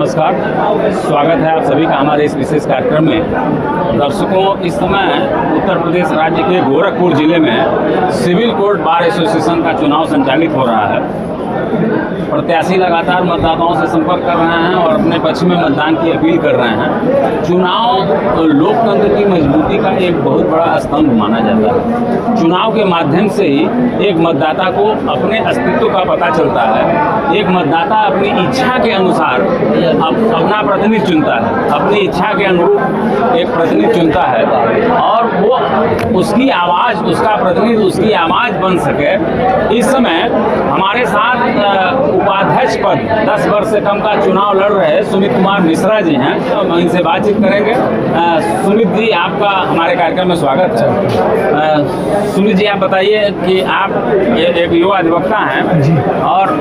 नमस्कार, स्वागत है आप सभी का हमारे इस विशेष कार्यक्रम में। दर्शकों, इस समय उत्तर प्रदेश राज्य के गोरखपुर जिले में सिविल कोर्ट बार एसोसिएशन का चुनाव संचालित हो रहा है। प्रत्याशी लगातार मतदाताओं से संपर्क कर रहे हैं और अपने पक्ष में मतदान की अपील कर रहे हैं। चुनाव लोकतंत्र की मजबूती का एक बहुत बड़ा स्तंभ माना जाता है। चुनाव के माध्यम से ही एक मतदाता को अपने अस्तित्व का पता चलता है। एक मतदाता अपनी इच्छा के अनुसार अपना प्रतिनिधि चुनता है, अपनी इच्छा के अनुरूप एक प्रतिनिधि चुनता है और वो उसकी आवाज़, उसका प्रतिनिधि उसकी आवाज़ बन सके। इस समय हमारे साथ उपाध्यक्ष पद 10 वर्ष से कम का चुनाव लड़ रहे सुमित कुमार मिश्रा जी हैं, तो इनसे बातचीत करेंगे। सुमित जी, आपका हमारे कार्यक्रम में स्वागत है। सुमित जी, आप बताइए कि आप एक युवा अधिवक्ता हैं और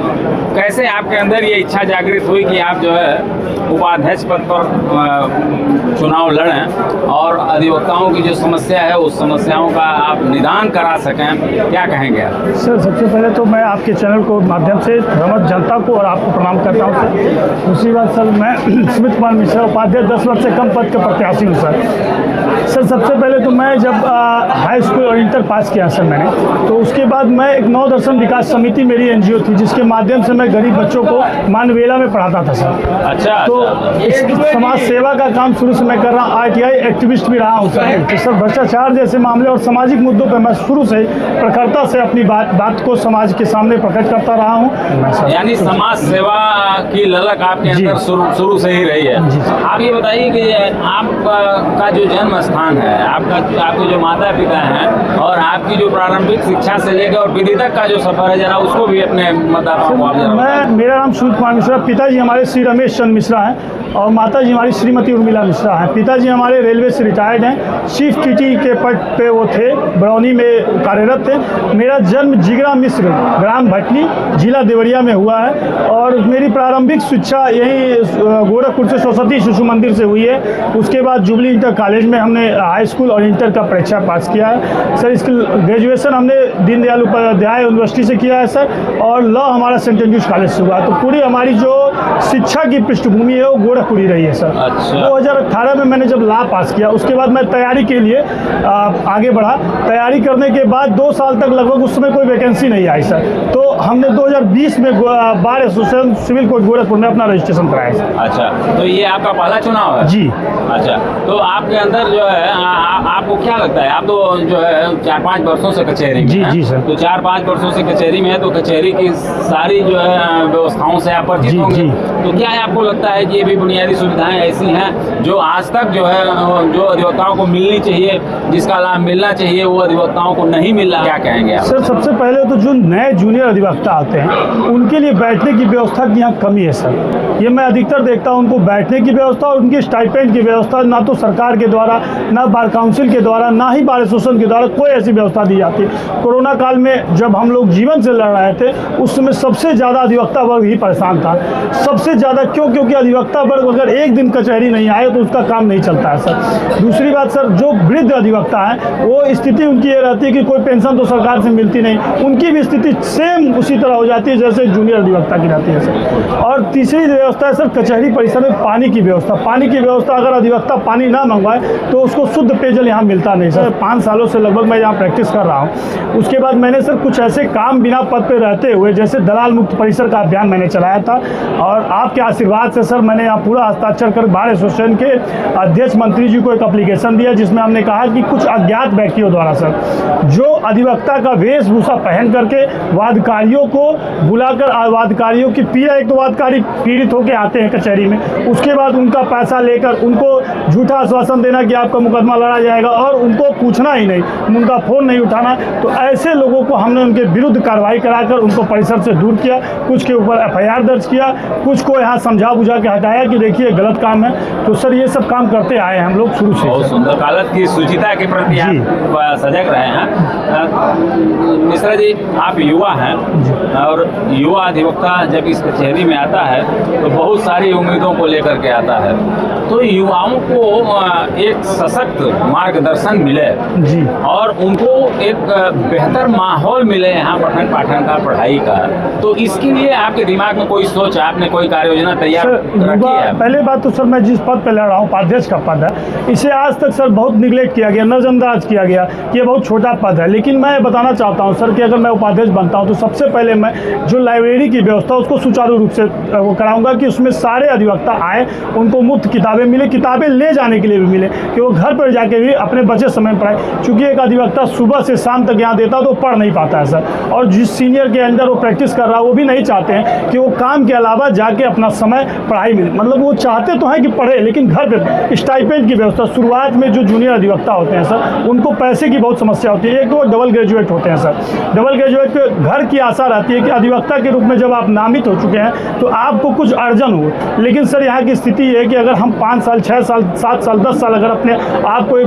कैसे आपके अंदर ये इच्छा जागृत हुई कि आप जो है उपाध्यक्ष पद पर चुनाव लड़ें और अधिवक्ताओं की जो समस्या है उस समस्याओं का आप निदान करा सकें, क्या कहेंगे आप? सर, सबसे पहले तो मैं आपके चैनल को माध्यम से समस्त जनता को और आपको प्रणाम करता हूँ सर। दूसरी बात सर, मैं सुमित कुमार मिश्रा उपाध्यक्ष 10 वर्ष से कम पद के प्रत्याशी हूँ सर। सबसे पहले तो मैं जब हाई स्कूल और इंटर पास किया सर मैंने, तो उसके बाद मैं एक नव दर्शन विकास समिति मेरी एनजीओ थी, जिसके माध्यम से मैं गरीब बच्चों को मानवेला में पढ़ाता था सर। अच्छा। तो इस समाज सेवा का काम शुरू से मैं कर रहा हूँ। आरटीआई एक्टिविस्ट भी रहा हूँ सर। तो सर, भ्रष्टाचार जैसे मामले और सामाजिक मुद्दों पर मैं शुरू से प्रखरता से अपनी बात को समाज के सामने प्रकट करता रहा हूँ। यानी समाज सेवा की ललक आपके अंदर शुरू से ही रही है। आप ये बताइए कि आपका जो जन्म स्थान है, आपके जो माता पिता हैं और आपकी जो प्रारंभिक शिक्षा से लेकर और विधि तक का जो सफर है, जरा उसको भी अपने मतदाताओं को। मेरा नाम सुमित कुमार मिश्रा, पिताजी हमारे श्री रमेश चंद्र मिश्रा हैं और माताजी हमारी श्रीमती उर्मिला मिश्रा हैं। पिताजी हमारे रेलवे से रिटायर्ड हैं, चीफ टीटी के पद पे वो थे, बरौनी में कार्यरत थे। मेरा जन्म जिगरा मिश्र, ग्राम भटनी, जिला देवरिया में हुआ है और मेरी प्रारंभिक शिक्षा यही गोरखपुर से सरस्वती शिशु मंदिर से हुई है। उसके बाद जुबली इंटर कॉलेज में हमने हाई स्कूल और इंटर का परीक्षा पास किया है सर। इसकी ग्रेजुएशन हमने दीनदयाल उपाध्याय यूनिवर्सिटी से किया है सर, और लॉ हमारा सेंट एंड्रूज कॉलेज से हुआ। तो पूरी हमारी जो शिक्षा की पृष्ठभूमि है वो गोरखपुरी रही है सर। अच्छा। 2018 में मैंने जब लॉ पास किया, उसके बाद मैं तैयारी के लिए आगे बढ़ा। तैयारी करने के बाद 2 साल तक लगभग उस समय कोई वैकेंसी नहीं आई सर। तो हमने 2020 में bar association civil court Gorakhpur में अपना रजिस्ट्रेशन कराया सर। अच्छा, तो ये आपका पहला चुनाव है? जी। अच्छा, तो आपके अंदर जो है आपको क्या लगता है, आप तो जो है 4-5 वर्षों से कचहरी में हैं। जी सर। तो 4-5 वर्षों से कचहरी में है, तो कचहरी की सारी जो है व्यवस्थाओं से आप परिचित होंगे। तो क्या आपको लगता है कि ये भी बुनियादी सुविधाएं ऐसी हैं जो आज तक जो है जो अधिवक्ताओं को मिलनी चाहिए, जिसका लाभ मिलना चाहिए, वो अधिवक्ताओं को नहीं मिल रहा? क्या कहेंगे आप? सर, सबसे पहले तो जो नए जूनियर अधिवक्ता आते हैं उनके लिए बैठने की व्यवस्था की यहाँ कमी है सर। ये मैं अधिकतर देखता हूँ, उनको बैठने की व्यवस्था और उनकी स्टाइपेंड की व्यवस्था ना तो सरकार के द्वारा, ना बार काउंसिल के द्वारा, ना ही बार एसोसिएशन के द्वारा कोई ऐसी व्यवस्था दी जाती। कोरोना काल में जब हम लोग जीवन से लड़ रहे थे, उस समय सबसे ज़्यादा अधिवक्ता वर्ग ही परेशान था। सबसे ज़्यादा क्योंकि अधिवक्ता वर्ग अगर एक दिन कचहरी नहीं आए तो उसका काम नहीं चलता है सर। दूसरी बात सर, जो वृद्ध अधिवक्ता है वो स्थिति उनकी ये रहती है कि कोई पेंशन तो सरकार से मिलती नहीं, उनकी भी स्थिति सेम उसी तरह हो जाती है जैसे जूनियर अधिवक्ता की रहती है सर। और तीसरी व्यवस्था है सर, कचहरी परिसर में पानी की व्यवस्था। पानी की व्यवस्था अगर अधिवक्ता पानी ना मंगवाए तो उसको शुद्ध पेयजल यहाँ मिलता नहीं सर। 5 सालों से लगभग मैं यहाँ प्रैक्टिस कर रहा हूँ। उसके बाद मैंने सर कुछ ऐसे काम बिना पद पे रहते हुए, जैसे दलाल मुक्त परिसर का अभियान मैंने चलाया था, और आपके आशीर्वाद से सर मैंने यहाँ पूरा हस्ताक्षर कर बार एसोसिएशन के अध्यक्ष मंत्री जी को एक एप्लीकेशन दिया, जिसमें हमने कहा कि कुछ अज्ञात व्यक्तियों द्वारा सर जो अधिवक्ता का वेशभूषा पहन करके वादकारियों को बुलाकर वादकारियों की पीड़ा, एक तो वादकारी पीड़ित होकर आते हैं कचहरी में, उसके बाद उनका पैसा लेकर उनको झूठा आश्वासन देना कि आपका मुकदमा लड़ा जाएगा और उनको पूछना ही नहीं, उनका फ़ोन नहीं उठाना। तो ऐसे लोगों को हमने उनके विरुद्ध कार्रवाई कराकर उनको परिसर से दूर किया। कुछ के ऊपर एफआईआर दर्ज किया, कुछ को यहाँ समझा बुझा के हटाया कि देखिए गलत काम है। तो सर ये सब काम करते आए हम लोग शुरू से। बहुत सुंदर। वकालत की शुचिता के प्रति आप सजग रहे हैं। मिश्रा जी, आप युवा हैं और युवा अधिवक्ता जब इस कचहरी में आता है तो बहुत सारी उम्मीदों को लेकर के आता है। तो युवाओं को एक सशक्त मार्गदर्शन मिले जी, और उनको एक बेहतर माहौल मिले यहाँ पठन पाठन का, पढ़ाई का, तो इसके लिए आपके दिमाग में कोई सोच, आपने कोई कार्य योजना तैयार रखी है? पहले बात तो सर, मैं जिस पद पे लड़ रहा हूँ, उपाध्यक्ष का पद है, इसे आज तक सर बहुत निगलेक्ट किया गया, नज़रअंदाज किया गया कि ये बहुत छोटा पद है। लेकिन मैं बताना चाहता हूँ सर कि अगर मैं उपाध्यक्ष बनता हूँ तो सबसे पहले मैं जो लाइब्रेरी की व्यवस्था उसको सुचारू रूप से वो कराऊंगा कि उसमें सारे अधिवक्ता आए, उनको मुफ्त किताबें मिले, किताबें ले जाने के लिए भी मिले कि वो घर पर जाके भी अपने बचे समय में पढ़ाए। चूँकि एक अधिवक्ता सुबह से शाम तक यहाँ देता है तो पढ़ नहीं पाता है सर, और जिस सीनियर के अंदर वो प्रैक्टिस कर रहा है वो भी नहीं चाहते हैं कि वो काम के अलावा जाके अपना समय पढ़ाई मिले। मतलब वो चाहते तो हैं कि पढ़े, लेकिन घर पे स्टाइपेंड की व्यवस्था, शुरुआत में जो जूनियर अधिवक्ता होते हैं सर उनको पैसे की बहुत समस्या होती है। एक तो डबल ग्रेजुएट होते हैं सर, डबल ग्रेजुएट के घर की आशा रहती है कि अधिवक्ता के रूप में जब आप नामित हो चुके हैं तो आपको कुछ अर्जन हो। लेकिन सर यहाँ की स्थिति है कि अगर हम 5 साल 6 साल 7 साल 10 साल अगर अपने आप को एक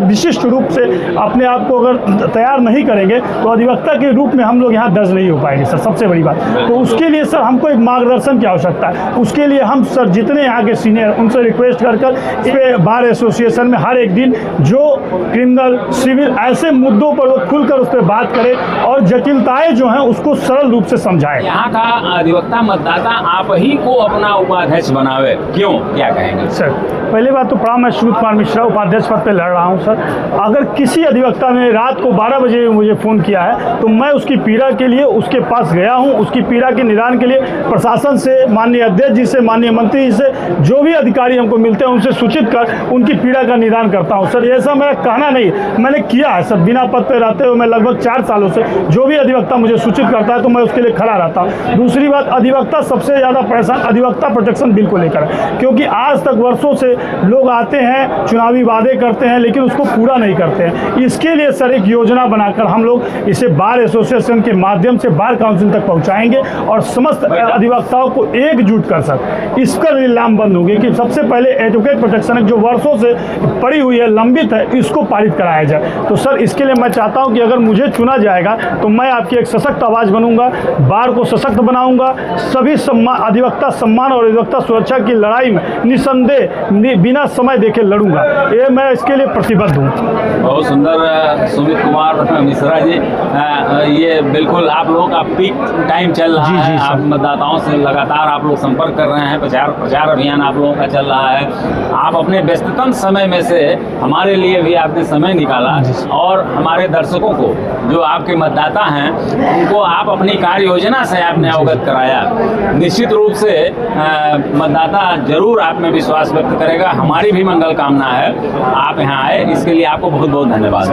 विशिष्ट रूप से अपने आप को अगर तैयार नहीं करेंगे तो अधिवक्ता के रूप में हम लोग यहाँ दर्ज नहीं हो पाएंगे सर, सबसे बड़ी बात। तो उसके लिए सर हमको एक मार्गदर्शन की आवश्यकता है। उसके लिए हम सर जितने यहाँ के सीनियर उनसे रिक्वेस्ट कर बार एसोसिएशन में हर एक दिन जो क्रिमिनल सिविल ऐसे मुद्दों पर वो खुलकर उस पर बात करें और जटिलताएं जो हैं उसको सरल रूप से समझाएं। यहाँ का अधिवक्ता मतदाता आप ही को अपना उपाध्यक्ष बनावे, क्यों, क्या कहेंगे? सर पहली बात तो प्रणाम, मैं श्रुत कुमार मिश्रा उपाध्यक्ष पद पे लड़ रहा हूँ सर। अगर किसी अधिवक्ता ने रात को 12 बजे मुझे फ़ोन किया है तो मैं उसकी पीड़ा के लिए उसके पास गया हूँ, उसकी पीड़ा के निदान के लिए प्रशासन से, माननीय अध्यक्ष जी से, माननीय मंत्री जी से, जो भी अधिकारी हमको मिलते हैं उनसे सूचित कर उनकी पीड़ा का निदान करता हूँ सर। ऐसा मेरा कहना नहीं, मैंने किया है सर, बिना पद पे रहते हुए मैं लगभग 4 सालों से जो भी अधिवक्ता मुझे सूचित करता है तो मैं उसके लिए खड़ा रहता हूँ। दूसरी बात, अधिवक्ता सबसे ज़्यादा परेशान अधिवक्ता प्रोटेक्शन बिल को लेकर है, क्योंकि आज तक वर्षों से लोग आते हैं, चुनावी वादे करते हैं लेकिन उसको पूरा नहीं करते हैं। इसके लिए सर एक योजना बनाकर हम लोग इसे बार एसोसिएशन के माध्यम से बार काउंसिल तक पहुंचाएंगे और समस्त अधिवक्ताओं को एकजुट कर सर इसका लामबंद होंगे कि सबसे पहले एडवोकेट प्रोटेक्शन जो वर्षों से पड़ी हुई है, लंबित है, इसको पारित कराया जाए। तो सर इसके लिए मैं चाहता हूं कि अगर मुझे चुना जाएगा तो मैं आपकी एक सशक्त आवाज़ बनूंगा, बार को सशक्त बनाऊंगा, सभी अधिवक्ता सम्मान और अधिवक्ता सुरक्षा की लड़ाई में निसंदेह बिना समय देखे लड़ूंगा। ये मैं इसके लिए प्रतिबद्ध हूँ। बहुत सुंदर सुमित कुमार मिश्रा जी, ये बिल्कुल आप लोगों का पीक टाइम चल रहा है। आप मतदाताओं से लगातार आप लोग संपर्क कर रहे हैं, प्रचार अभियान आप लोगों का चल रहा है। आप अपने व्यस्ततम समय में से हमारे लिए भी आपने समय निकाला और हमारे दर्शकों को, जो आपके मतदाता हैं, उनको आप अपनी कार्य योजना से आपने अवगत कराया। निश्चित रूप से मतदाता जरूर आप में विश्वास व्यक्त करेगा। हमारी भी मंगल कामना है, आप यहाँ आए, इसके लिए आपको बहुत बहुत धन्यवाद।